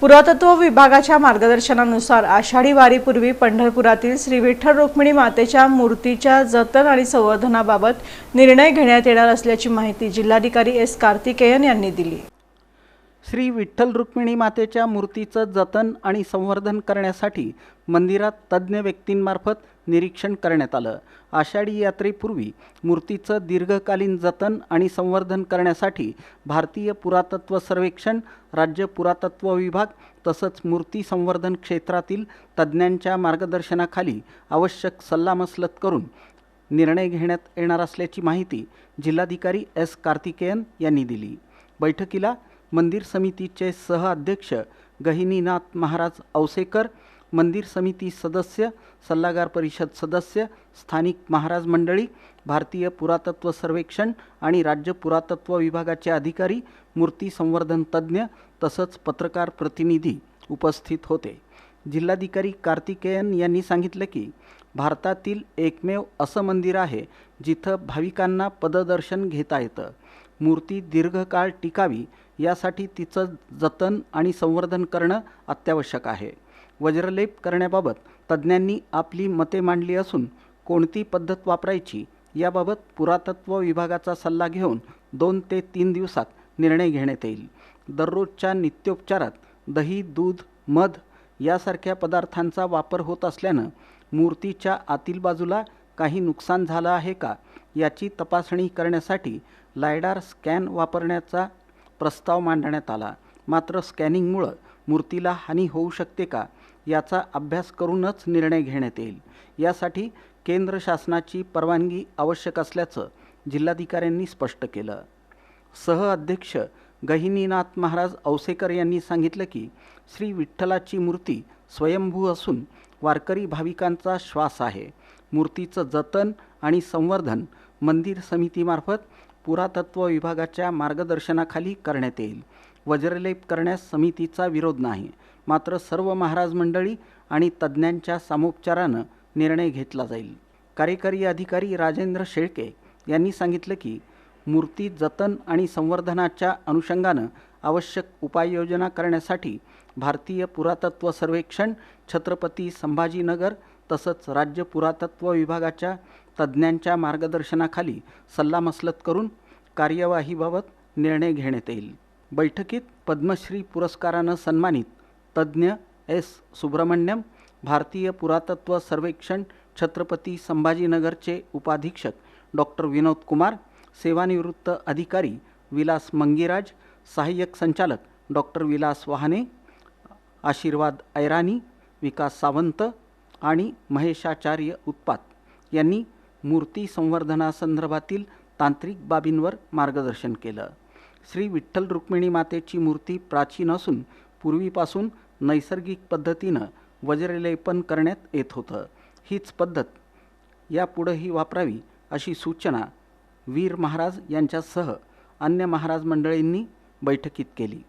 पुरातत्व विभागाच्या मार्गदर्शनानुसार आषाढी वारीपूर्वी पंढरपुरातील श्री विठ्ठल रुक्मिणी मातेच्या मूर्तीच्या जतन आणि संवर्धनाबाबत निर्णय घेण्यात येणार असल्याची माहिती जिल्हाधिकारी एस कार्तिकेयन यांनी दिली। श्री विठ्ठल रुक्मिणी मातेच्या मूर्तीचं जतन आणि संवर्धन करण्यासाठी मंदिरात तज्ज्ञ व्यक्तींमार्फत निरीक्षण करण्यात आलं। आषाढी यात्रेपूर्वी मूर्तीचं दीर्घकालीन जतन आणि संवर्धन करण्यासाठी भारतीय पुरातत्व सर्वेक्षण, राज्य पुरातत्व विभाग तसंच मूर्ती संवर्धन क्षेत्रातील तज्ज्ञांच्या मार्गदर्शनाखाली आवश्यक सल्लामसलत करून निर्णय घेण्यात येणार असल्याची माहिती जिल्हाधिकारी एस कार्तिकेयन यांनी दिली। बैठकीला मंदिर समितीचे सहअध्यक्ष गहिनीनाथ महाराज औसेकर, मंदिर समिती सदस्य, सल्लागार परिषद सदस्य, स्थानिक महाराज मंडळी, भारतीय पुरातत्व सर्वेक्षण आणि राज्य पुरातत्व विभागाचे अधिकारी, मूर्ती संवर्धन तज्ज्ञ तसंच पत्रकार प्रतिनिधी उपस्थित होते। जिल्हाधिकारी कार्तिकेयन यांनी सांगितले की भारतातील एकमेव असं मंदिर आहे जिथं भाविकांना पददर्शन घेता येतं। मूर्ती दीर्घकाळ टिकावी यासाठी तिचं जतन आणि संवर्धन करणं अत्यावश्यक आहे। वज्रलेप करण्याबाबत तज्ज्ञांनी आपली मते मांडली असून कोणती पद्धत वापरायची याबाबत पुरातत्व विभागाचा सल्ला घेऊन 2 ते 3 दिवसात निर्णय घेण्यात येईल। दररोजच्या नित्योपचारात दही, दूध, मध यासारख्या पदार्थांचा वापर होत असल्यानं मूर्तीच्या आतील बाजूला काही नुकसान झालं आहे का याची तपासणी करण्यासाठी लायडार स्कॅन वापरण्याचा प्रस्ताव मांडण्यात आला। मात्र स्कॅनिंगमुळे मूर्तीला हानी होऊ शकते का याचा अभ्यास करूनच निर्णय घेण्यात येईल। यासाठी केंद्र शासनाची परवानगी आवश्यक असल्याचं जिल्हाधिकाऱ्यांनी स्पष्ट केलं। सहअध्यक्ष गहिनीनाथ महाराज औसेकर यांनी सांगितलं की श्री विठ्ठलाची मूर्ती स्वयंभू असून वारकरी भाविकांचा श्वास आहे। मूर्तीचं जतन आणि संवर्धन मंदिर समितीमार्फत पुरातत्व विभागाच्या मार्गदर्शनाखाली करण्यात येईल। वज्रलेप करण्यास समितीचा विरोध नाही, मात्र सर्व महाराज मंडळी आणि तज्ज्ञांच्या सामोपचारानं निर्णय घेतला जाईल। कार्यकारी अधिकारी राजेंद्र शेळके यांनी सांगितलं की मूर्ती जतन आणि संवर्धनाच्या अनुषंगानं आवश्यक उपाययोजना करण्यासाठी भारतीय पुरातत्व सर्वेक्षण, छत्रपती संभाजीनगर तसंच राज्य पुरातत्व विभागाच्या तज्ज्ञांच्या मार्गदर्शनाखाली सल्लामसलत करून कार्यवाहीबाबत निर्णय घेण्यात येईल। बैठकीत पद्मश्री पुरस्कारानं सन्मानित तज्ज्ञ एस सुब्रमण्यम, भारतीय पुरातत्व सर्वेक्षण छत्रपती संभाजीनगरचे उपाधीक्षक डॉक्टर विनोद कुमार, सेवानिवृत्त अधिकारी विलास मंगीराज, सहाय्यक संचालक डॉक्टर विलास वाहने, आशीर्वाद ऐरानी, विकास सावंत आणि महेशाचार्य उत्पात यांनी मूर्ती संवर्धनासंदर्भातील तांत्रिक बाबींवर मार्गदर्शन केलं। श्री विठ्ठल रुक्मिणी मातेची मूर्ती प्राचीन असून पूर्वीपासून नैसर्गिक पद्धतीनं वज्रलेपन करण्यात येत होतं। हीच पद्धत यापुढेही वापरावी अशी सूचना वीर महाराज यांच्यासह अन्य महाराज मंडळींनी बैठकीत केली।